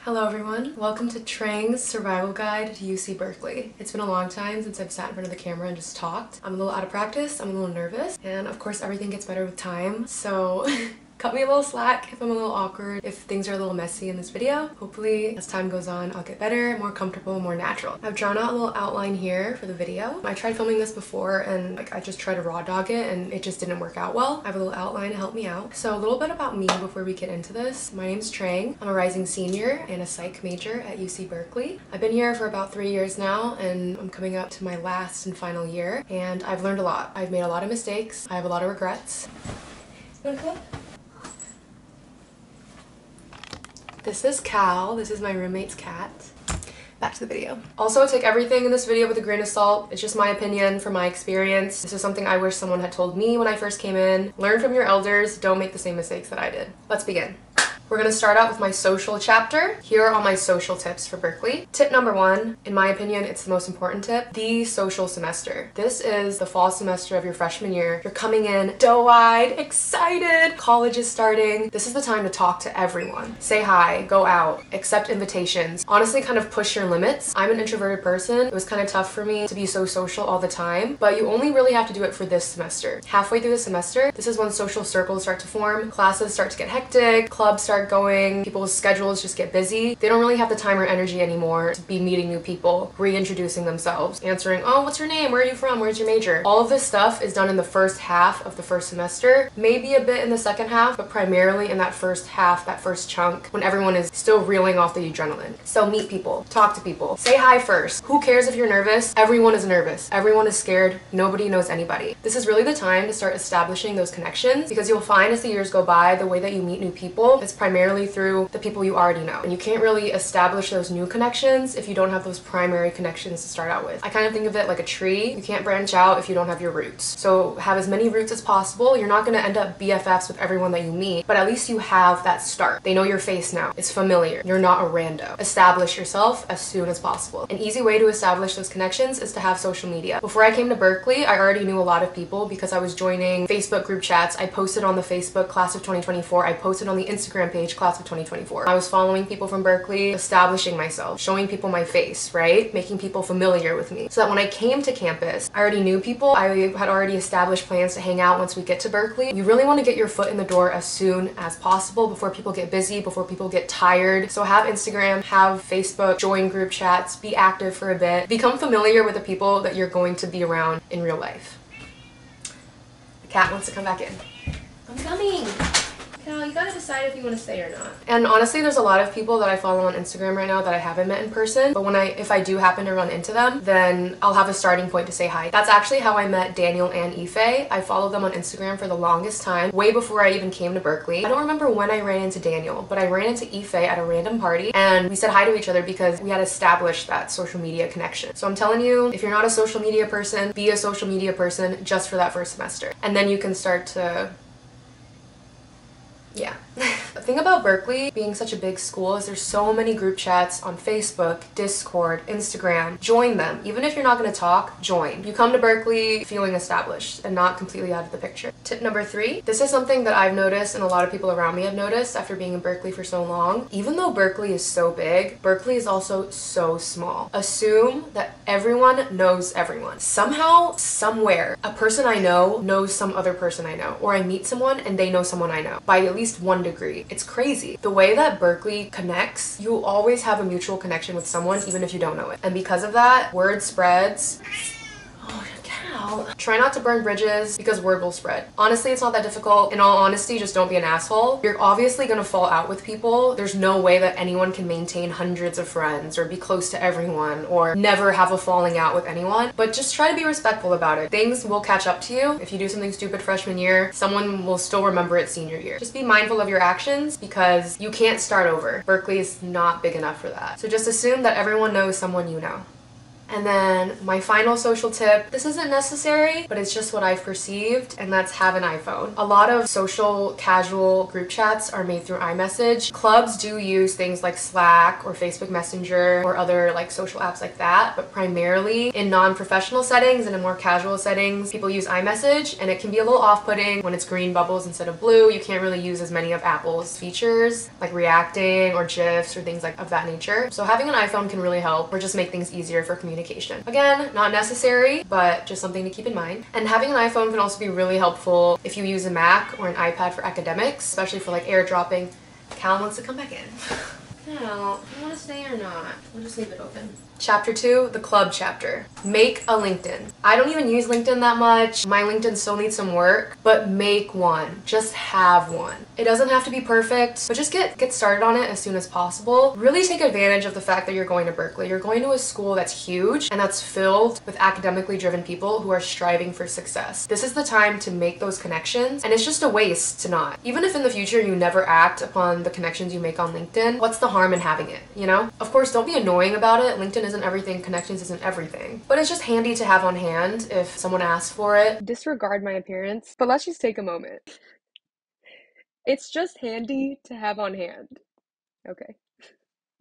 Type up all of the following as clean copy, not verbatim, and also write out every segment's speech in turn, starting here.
Hello everyone, welcome to Trang's survival guide to UC Berkeley. It's been a long time since I've sat in front of the camera and just talked. I'm a little out of practice, I'm a little nervous, and of course everything gets better with time, so cut me a little slack if I'm a little awkward, if things are a little messy in this video. Hopefully as time goes on I'll get better, more comfortable, more natural. I've drawn out a little outline here for the video. I tried filming this before and I just tried to raw dog it and it just didn't work out well. I have a little outline to help me out. So a little bit about me before we get into this. My name's Trang. I'm a rising senior and a psych major at UC Berkeley. I've been here for about 3 years now and I'm coming up to my last and final year, and I've learned a lot. I've made a lot of mistakes. I have a lot of regrets. You wanna come up? This is Cal. This is my roommate's cat. Back to the video. Also, take everything in this video with a grain of salt. It's just my opinion from my experience. This is something I wish someone had told me when I first came in. Learn from your elders. Don't make the same mistakes that I did. Let's begin. We're gonna start out with my social chapter. Here are all my social tips for Berkeley. Tip number 1, in my opinion, it's the most important tip, the social semester. This is the fall semester of your freshman year. You're coming in doe-eyed, excited. College is starting. This is the time to talk to everyone. Say hi, go out, accept invitations. Honestly, kind of push your limits. I'm an introverted person. It was kind of tough for me to be so social all the time, but you only really have to do it for this semester. Halfway through the semester, this is when social circles start to form, classes start to get hectic, clubs start going, people's schedules just get busy. They don't really have the time or energy anymore to be meeting new people, reintroducing themselves, answering, oh, what's your name? Where are you from? Where's your major? All of this stuff is done in the first half of the first semester, maybe a bit in the second half, but primarily in that first half, that first chunk, when everyone is still reeling off the adrenaline. So meet people, talk to people, say hi first. Who cares if you're nervous? Everyone is nervous. Everyone is scared. Nobody knows anybody. This is really the time to start establishing those connections, because you'll find as the years go by, the way that you meet new people is primarily through the people you already know. And you can't really establish those new connections if you don't have those primary connections to start out with. I kind of think of it like a tree. You can't branch out if you don't have your roots. So have as many roots as possible. You're not going to end up BFFs with everyone that you meet, but at least you have that start. They know your face now. It's familiar. You're not a rando. Establish yourself as soon as possible. An easy way to establish those connections is to have social media. Before I came to Berkeley, I already knew a lot of people because I was joining Facebook group chats. I posted on the Facebook Class of 2024. I posted on the Instagram page Class of 2024. I was following people from Berkeley, establishing myself, showing people my face, right? Making people familiar with me. So that when I came to campus, I already knew people. I had already established plans to hang out once we get to Berkeley. You really want to get your foot in the door as soon as possible before people get busy, before people get tired. So have Instagram, have Facebook, join group chats, be active for a bit. Become familiar with the people that you're going to be around in real life. The cat wants to come back in. I'm coming! Cal, you gotta decide if you want to stay or not. And honestly, there's a lot of people that I follow on Instagram right now that I haven't met in person, but if I do happen to run into them, then I'll have a starting point to say hi. That's actually how I met Daniel and Ife. I followed them on Instagram for the longest time, way before I even came to Berkeley. I don't remember when I ran into Daniel, but I ran into Ife at a random party and we said hi to each other because we had established that social media connection. So I'm telling you, if you're not a social media person, be a social media person just for that first semester. And then you can start to yeah. The thing about Berkeley being such a big school is there's so many group chats on Facebook, Discord, Instagram. Join them. Even if you're not going to talk, join. You come to Berkeley feeling established and not completely out of the picture. Tip number 3. This is something that I've noticed and a lot of people around me have noticed after being in Berkeley for so long. Even though Berkeley is so big, Berkeley is also so small. Assume that everyone knows everyone. Somehow, somewhere, a person I know knows some other person I know, or I meet someone and they know someone I know by at least 1 degree. It's crazy. The way that Berkeley connects, you always have a mutual connection with someone even if you don't know it. And because of that, word spreads. Oh, Cal. Try not to burn bridges because word will spread. Honestly, it's not that difficult. In all honesty, just don't be an asshole. You're obviously gonna fall out with people. There's no way that anyone can maintain hundreds of friends or be close to everyone or never have a falling out with anyone, but just try to be respectful about it. Things will catch up to you. If you do something stupid freshman year, someone will still remember it senior year. Just be mindful of your actions because you can't start over. Berkeley is not big enough for that. So just assume that everyone knows someone you know. And then my final social tip, this isn't necessary, but it's just what I've perceived, and that's have an iPhone. A lot of social casual group chats are made through iMessage. Clubs do use things like Slack or Facebook Messenger or other like social apps like that, but primarily in non-professional settings and in more casual settings, people use iMessage, and it can be a little off-putting when it's green bubbles instead of blue. You can't really use as many of Apple's features like reacting or GIFs or things like of that nature. So having an iPhone can really help or just make things easier for communication. Again, not necessary, but just something to keep in mind. And having an iPhone can also be really helpful if you use a Mac or an iPad for academics, especially for like airdropping. Cal wants to come back in. No, you want to stay or not? We'll just leave it open. Chapter 2, the club chapter. Make a LinkedIn. I don't even use LinkedIn that much. My LinkedIn still needs some work, but make one. Just have one. It doesn't have to be perfect, but just get started on it as soon as possible. Really take advantage of the fact that you're going to Berkeley. You're going to a school that's huge and that's filled with academically driven people who are striving for success. This is the time to make those connections, and it's just a waste to not. Even if in the future you never act upon the connections you make on LinkedIn, what's the harm in having it, you know? Of course, don't be annoying about it. LinkedIn isn't everything, connections isn't everything, but it's just handy to have on hand if someone asks for it. Disregard my appearance, but let's just take a moment. It's just handy to have on hand. Okay.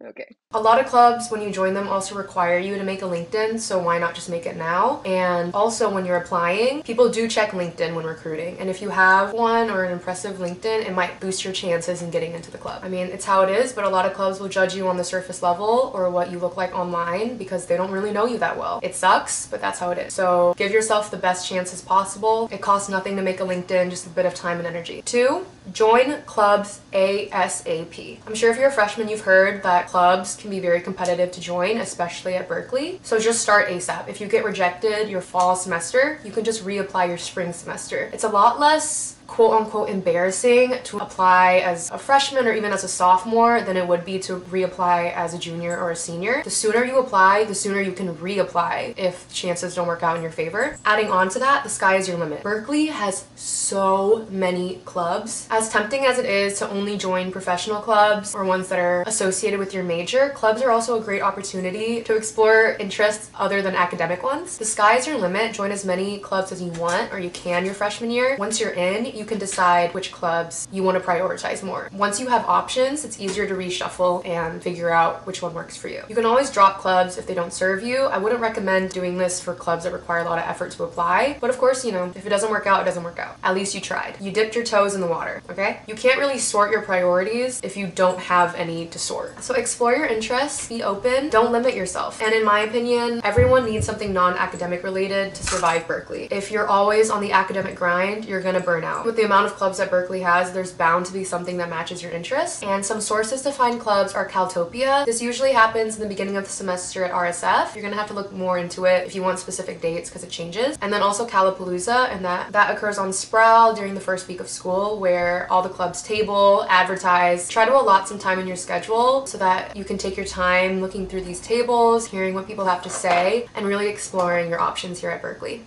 Okay. A lot of clubs, when you join them, also require you to make a LinkedIn, so why not just make it now? And also when you're applying, people do check LinkedIn when recruiting, and if you have one or an impressive LinkedIn, it might boost your chances in getting into the club. I mean, it's how it is, but a lot of clubs will judge you on the surface level or what you look like online because they don't really know you that well. It sucks, but that's how it is. So give yourself the best chances possible. It costs nothing to make a LinkedIn, just a bit of time and energy. 2, join clubs ASAP. I'm sure if you're a freshman, you've heard that clubs can be very competitive to join, especially at Berkeley. So just start ASAP. If you get rejected your fall semester, you can just reapply your spring semester. It's a lot less quote-unquote embarrassing to apply as a freshman or even as a sophomore than it would be to reapply as a junior or a senior. The sooner you apply, the sooner you can reapply if chances don't work out in your favor. Adding on to that, the sky is your limit. Berkeley has so many clubs. As tempting as it is to only join professional clubs or ones that are associated with your major, clubs are also a great opportunity to explore interests other than academic ones. The sky is your limit. Join as many clubs as you want or you can your freshman year. Once you're in, you can decide which clubs you want to prioritize more. Once you have options, it's easier to reshuffle and figure out which one works for you. You can always drop clubs if they don't serve you. I wouldn't recommend doing this for clubs that require a lot of effort to apply, but of course, you know, if it doesn't work out, it doesn't work out. At least you tried. You dipped your toes in the water, okay? You can't really sort your priorities if you don't have any to sort. So explore your interests, be open, don't limit yourself. And in my opinion, everyone needs something non-academic related to survive Berkeley. If you're always on the academic grind, you're gonna burn out. With the amount of clubs that Berkeley has, there's bound to be something that matches your interests. And some sources to find clubs are Caltopia. This usually happens in the beginning of the semester at RSF. You're gonna have to look more into it if you want specific dates because it changes. And then also Calapalooza, and that occurs on Sproul during the first week of school, where all the clubs table, advertise. Try to allot some time in your schedule so that you can take your time looking through these tables, hearing what people have to say, and really exploring your options here at Berkeley.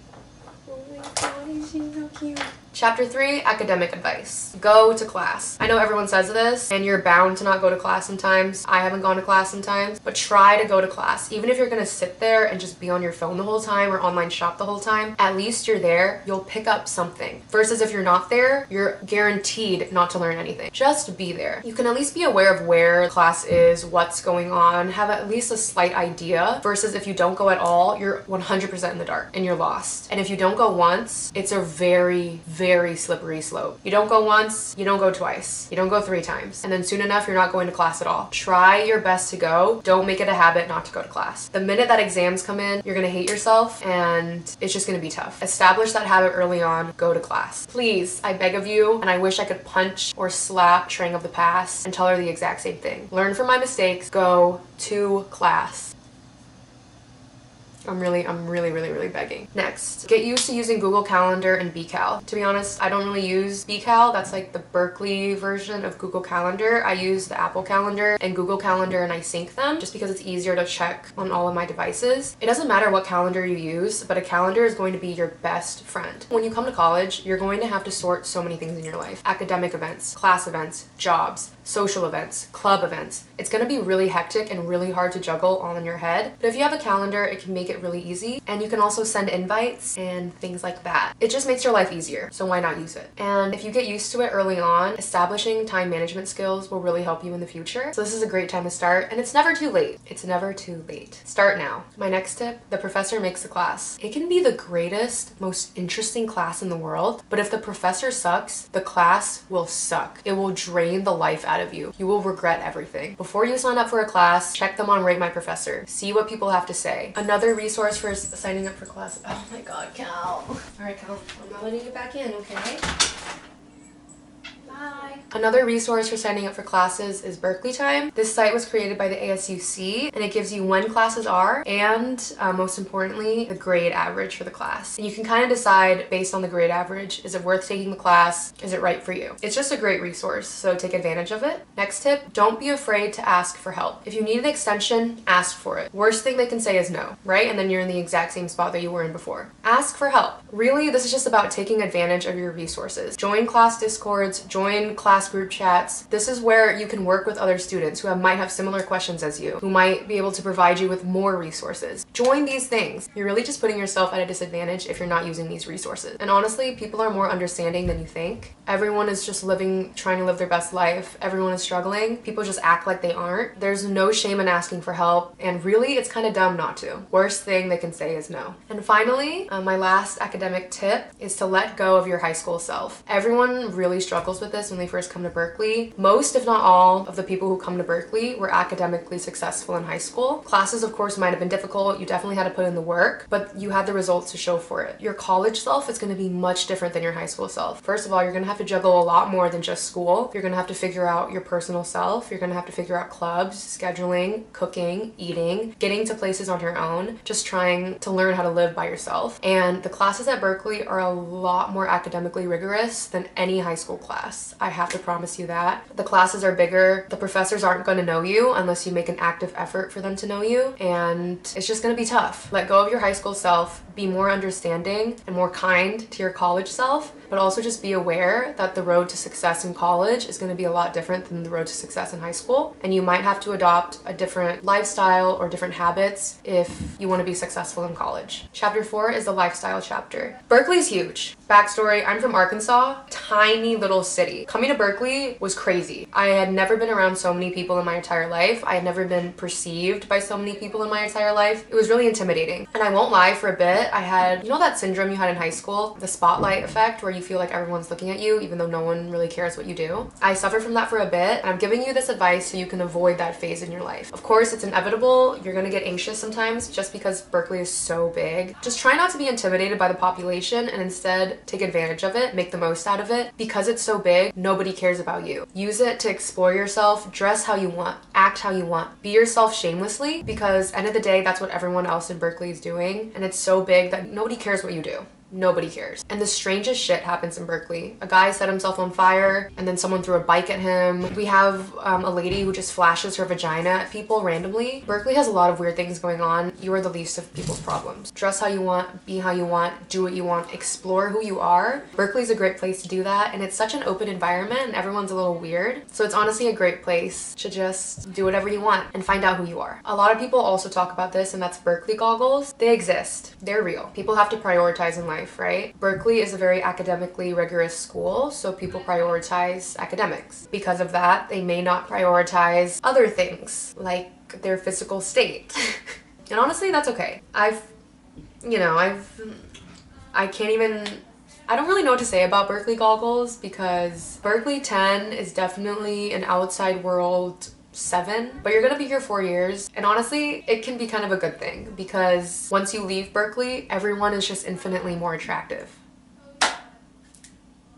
Oh my god, he's so cute. Chapter 3, academic advice. Go to class. I know everyone says this, and you're bound to not go to class sometimes. I haven't gone to class sometimes, but try to go to class. Even if you're gonna sit there and just be on your phone the whole time or online shop the whole time, at least you're there. You'll pick up something. Versus if you're not there, you're guaranteed not to learn anything. Just be there. You can at least be aware of where class is, what's going on, have at least a slight idea. Versus if you don't go at all, you're 100% in the dark and you're lost. And if you don't go once, it's a very slippery slope. You don't go once, you don't go twice, you don't go 3 times, and then soon enough you're not going to class at all. Try your best to go. Don't make it a habit not to go to class. The minute that exams come in, you're gonna hate yourself and it's just gonna be tough. Establish that habit early on. Go to class. Please, I beg of you, and I wish I could punch or slap Trang of the past and tell her the exact same thing. Learn from my mistakes. Go to class. I'm really begging. Next, get used to using Google Calendar and BCal. To be honest, I don't really use BCal. That's like the Berkeley version of Google Calendar. I use the Apple Calendar and Google Calendar, and I sync them just because it's easier to check on all of my devices. It doesn't matter what calendar you use, but a calendar is going to be your best friend. When you come to college, you're going to have to sort so many things in your life. Academic events, class events, jobs, social events, club events. It's going to be really hectic and really hard to juggle all in your head. But if you have a calendar, it can make make it really easy. And you can also send invites and things like that. It just makes your life easier, so why not use it? And if you get used to it early on, establishing time management skills will really help you in the future. So this is a great time to start, and it's never too late. It's never too late. Start now. My next tip, the professor makes the class. It can be the greatest, most interesting class in the world, but if the professor sucks, the class will suck. It will drain the life out of you. You will regret everything. Before you sign up for a class, check them on Rate My Professor. See what people have to say. Another resource for signing up for class. Oh my god, Cal. All right, Cal, I'm not letting you back in, okay? Bye. Another resource for signing up for classes is Berkeley Time. This site was created by the ASUC, and it gives you when classes are and most importantly, the grade average for the class. And you can kind of decide based on the grade average, is it worth taking the class? Is it right for you? It's just a great resource, so take advantage of it. Next tip, don't be afraid to ask for help. If you need an extension, ask for it. Worst thing they can say is no, right? And then you're in the exact same spot that you were in before. Ask for help. Really, this is just about taking advantage of your resources. Join class discords, join class group chats. This is where you can work with other students who might have similar questions as you, who might be able to provide you with more resources. Join these things. You're really just putting yourself at a disadvantage if you're not using these resources. And honestly, people are more understanding than you think. Everyone is just trying to live their best life. Everyone is struggling. People just act like they aren't. There's no shame in asking for help, and really, it's kind of dumb not to. Worst thing they can say is no. And finally, my last academic tip is to let go of your high school self. Everyone really struggles with this when they first come to Berkeley. Most, if not all, of the people who come to Berkeley were academically successful in high school. Classes, of course, might have been difficult. You definitely had to put in the work, but you had the results to show for it. Your college self is going to be much different than your high school self. First of all, you're going to have to juggle a lot more than just school. You're going to have to figure out your personal self. You're going to have to figure out clubs, scheduling, cooking, eating, getting to places on your own, just trying to learn how to live by yourself. And the classes at Berkeley are a lot more academically rigorous than any high school class. I have to promise you that. The classes are bigger. The professors aren't going to know you unless you make an active effort for them to know you, and it's just going to be tough. Let go of your high school self, be more understanding and more kind to your college self, but also just be aware that the road to success in college is going to be a lot different than the road to success in high school, and you might have to adopt a different lifestyle or different habits if you want to be successful in college. Chapter 4 is the lifestyle chapter. Berkeley's huge. Backstory, I'm from Arkansas, tiny little city. Coming to Berkeley was crazy. I had never been around so many people in my entire life. I had never been perceived by so many people in my entire life. It was really intimidating. And I won't lie, for a bit, I had, you know that syndrome you had in high school? The spotlight effect, where you feel like everyone's looking at you even though no one really cares what you do. I suffered from that for a bit, and I'm giving you this advice so you can avoid that phase in your life. Of course, it's inevitable. You're gonna get anxious sometimes just because Berkeley is so big. Just try not to be intimidated by the population and instead take advantage of it, make the most out of it. Because it's so big, nobody cares about you. Use it to explore yourself, dress how you want, act how you want, be yourself shamelessly, because end of the day, that's what everyone else in Berkeley is doing, and it's so big that nobody cares what you do. Nobody cares. And the strangest shit happens in Berkeley. A guy set himself on fire and then someone threw a bike at him. We have a lady who just flashes her vagina at people randomly. Berkeley has a lot of weird things going on. You are the least of people's problems. Dress how you want, be how you want, do what you want, explore who you are. Berkeley's a great place to do that, and it's such an open environment and everyone's a little weird. So it's honestly a great place to just do whatever you want and find out who you are. A lot of people also talk about this, and that's Berkeley goggles. They exist. They're real. People have to prioritize in life, right? Berkeley is a very academically rigorous school, so people prioritize academics. Because of that, they may not prioritize other things like their physical state. And honestly, that's okay. I don't really know what to say about Berkeley goggles, because Berkeley 10 is definitely an outside world 7, but you're gonna be here 4 years, and honestly it can be kind of a good thing, because once you leave Berkeley, everyone is just infinitely more attractive.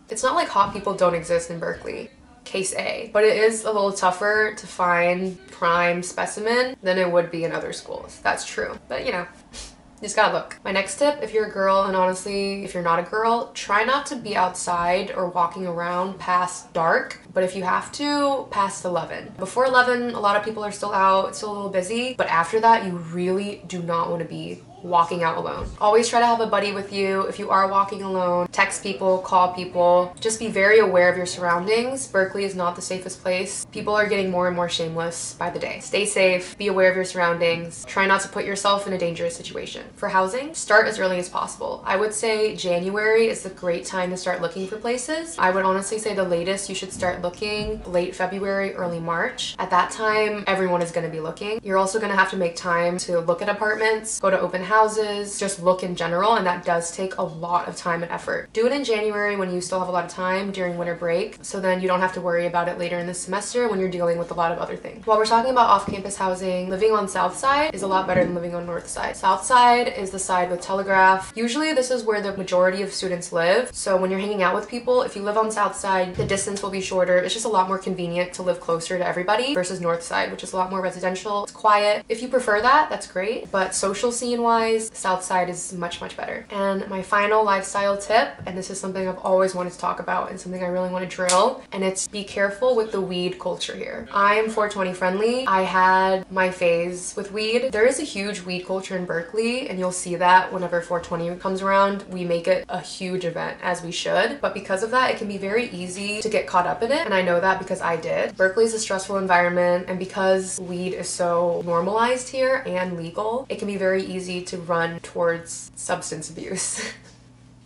It's not like hot people don't exist in Berkeley, case A, but it is a little tougher to find prime specimen than it would be in other schools. That's true, but you know, you just gotta look. My next tip, if you're a girl, and honestly, if you're not a girl, try not to be outside or walking around past dark, but if you have to, past 11. Before 11, a lot of people are still out, it's still a little busy, but after that, you really do not want to be walking out alone. Always try to have a buddy with you. If you are walking alone, text people, call people. Just be very aware of your surroundings. Berkeley is not the safest place. People are getting more and more shameless by the day. Stay safe, be aware of your surroundings. Try not to put yourself in a dangerous situation. For housing, start as early as possible. I would say January is the great time to start looking for places. I would honestly say the latest you should start looking late February, early March. At that time, everyone is going to be looking. You're also going to have to make time to look at apartments, go to open houses, just look in general, and that does take a lot of time and effort. Do it in January when you still have a lot of time during winter break, so then you don't have to worry about it later in the semester when you're dealing with a lot of other things. While we're talking about off-campus housing, living on South Side is a lot better than living on North Side. South Side is the side with Telegraph. Usually this is where the majority of students live, so when you're hanging out with people, if you live on South Side, the distance will be shorter. It's just a lot more convenient to live closer to everybody versus North Side, which is a lot more residential. It's quiet. If you prefer that, that's great, but social scene wise, South Side is much better. And my final lifestyle tip, and this is something I've always wanted to talk about and something I really want to drill, and it's be careful with the weed culture here. I am 420 friendly. I had my phase with weed. There is a huge weed culture in Berkeley, and you'll see that whenever 420 comes around. We make it a huge event, as we should, but because of that, it can be very easy to get caught up in it, and I know that because I did. Berkeley is a stressful environment, and because weed is so normalized here and legal, it can be very easy to run towards substance abuse.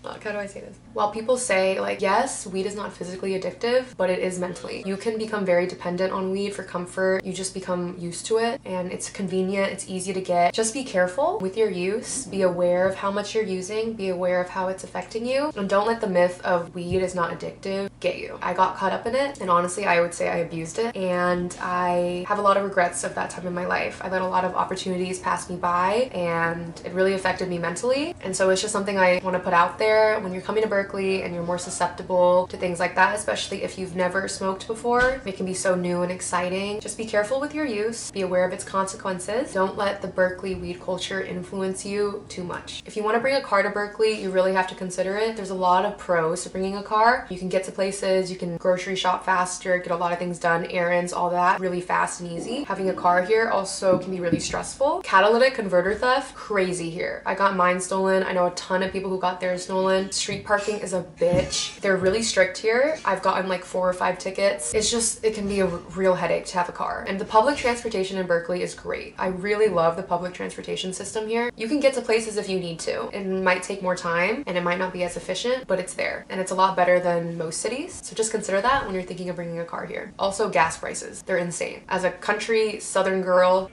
How do I say this? While people say, like, yes, weed is not physically addictive, but it is mentally. You can become very dependent on weed for comfort. You just become used to it, and it's convenient, it's easy to get. Just be careful with your use. Be aware of how much you're using. Be aware of how it's affecting you. And don't let the myth of weed is not addictive get you. I got caught up in it, and honestly, I would say I abused it, and I have a lot of regrets of that time in my life. I let a lot of opportunities pass me by, and it really affected me mentally. And so it's just something I want to put out there. When you're coming to Berkeley and you're more susceptible to things like that, especially if you've never smoked before, it can be so new and exciting. Just be careful with your use, be aware of its consequences. Don't let the Berkeley weed culture influence you too much. If you want to bring a car to Berkeley, you really have to consider it. There's a lot of pros to bringing a car. You can get to places, you can grocery shop faster, get a lot of things done, errands, all that, really fast and easy. Having a car here also can be really stressful. Catalytic converter theft, crazy here. I got mine stolen. I know a ton of people who got theirs stolen. Street parking is a bitch. They're really strict here. I've gotten like 4 or 5 tickets. It's just, it can be a real headache to have a car. And the public transportation in Berkeley is great. I really love the public transportation system here. You can get to places if you need to. It might take more time and it might not be as efficient, but it's there. And it's a lot better than most cities. So just consider that when you're thinking of bringing a car here. Also, gas prices. They're insane. As a country southern girl,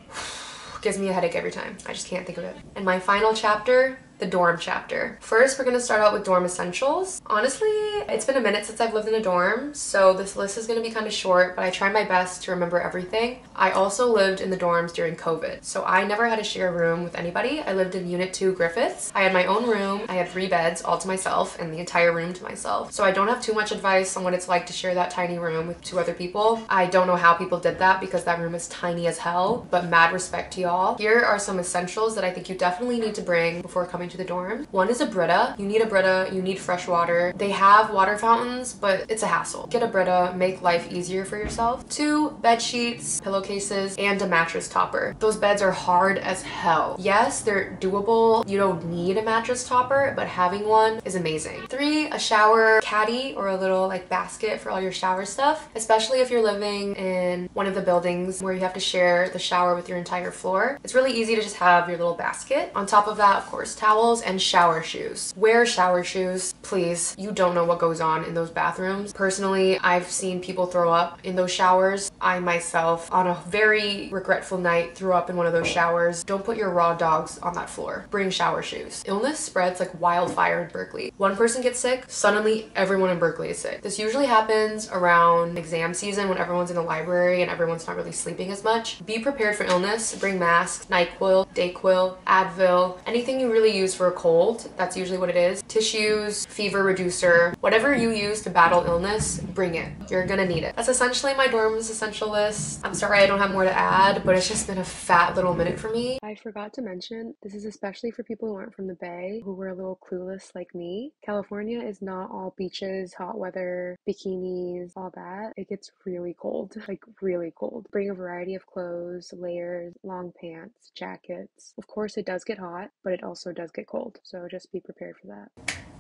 gives me a headache every time. I just can't think of it. And my final chapter, the dorm chapter. First, we're gonna start out with dorm essentials. Honestly, it's been a minute since I've lived in a dorm, so this list is gonna be kind of short, but I try my best to remember everything. I also lived in the dorms during COVID, so I never had to share a room with anybody. I lived in Unit 2 Griffiths. I had my own room. I had 3 beds all to myself and the entire room to myself. So I don't have too much advice on what it's like to share that tiny room with 2 other people. I don't know how people did that because that room is tiny as hell, but mad respect to y'all. Here are some essentials that I think you definitely need to bring before coming to the dorm. One is a Brita. You need a Brita, you need fresh water. They have water fountains, but it's a hassle. Get a Brita, make life easier for yourself. 2 bed sheets, pillowcases, and a mattress topper. Those beds are hard as hell. Yes, they're doable. You don't need a mattress topper, but having one is amazing. 3, a shower caddy or a little like basket for all your shower stuff, especially if you're living in one of the buildings where you have to share the shower with your entire floor. It's really easy to just have your little basket. On top of that, of course, towels and shower shoes. Wear shower shoes, please. You don't know what goes on in those bathrooms. Personally, I've seen people throw up in those showers. I myself, on a very regretful night, threw up in one of those showers. Don't put your raw dogs on that floor. Bring shower shoes. Illness spreads like wildfire in Berkeley. One person gets sick, suddenly everyone in Berkeley is sick. This usually happens around exam season when everyone's in the library and everyone's not really sleeping as much. Be prepared for illness. Bring masks, NyQuil, Dayquil, Advil, anything you really use for a cold. That's usually what it is. Tissues, fever reducer, whatever you use to battle illness, bring it. You're gonna need it. That's essentially my dorm's essential list. I'm sorry I don't have more to add, but it's just been a fat little minute for me. I forgot to mention, this is especially for people who aren't from the Bay, who were a little clueless like me. California is not all beaches, hot weather, bikinis, all that. It gets really cold, like really cold. Bring a variety of clothes, layers, long pants, jackets. Of course it does get hot, but it also does get cold, so just be prepared for that.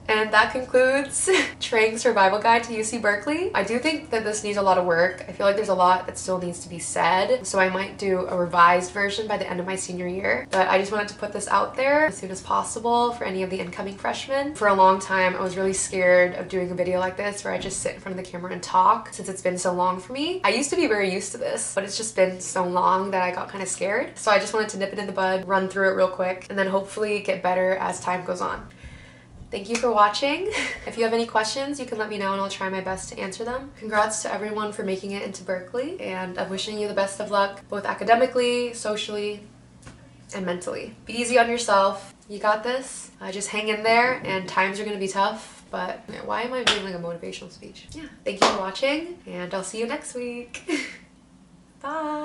And that concludes Trang's survival guide to UC Berkeley. I do think that this needs a lot of work. I feel like there's a lot that still needs to be said, so I might do a revised version by the end of my senior year. But I just wanted to put this out there as soon as possible for any of the incoming freshmen. For a long time, I was really scared of doing a video like this where I just sit in front of the camera and talk, since it's been so long for me. I used to be very used to this, but it's just been so long that I got kind of scared. So I just wanted to nip it in the bud, run through it real quick, and then hopefully get better as time goes on. Thank you for watching. If you have any questions, you can let me know and I'll try my best to answer them. Congrats to everyone for making it into Berkeley, and I'm wishing you the best of luck, both academically, socially, and mentally. Be easy on yourself. You got this. Just hang in there, and times are gonna be tough, but why am I doing like a motivational speech? Yeah. Thank you for watching, and I'll see you next week. Bye.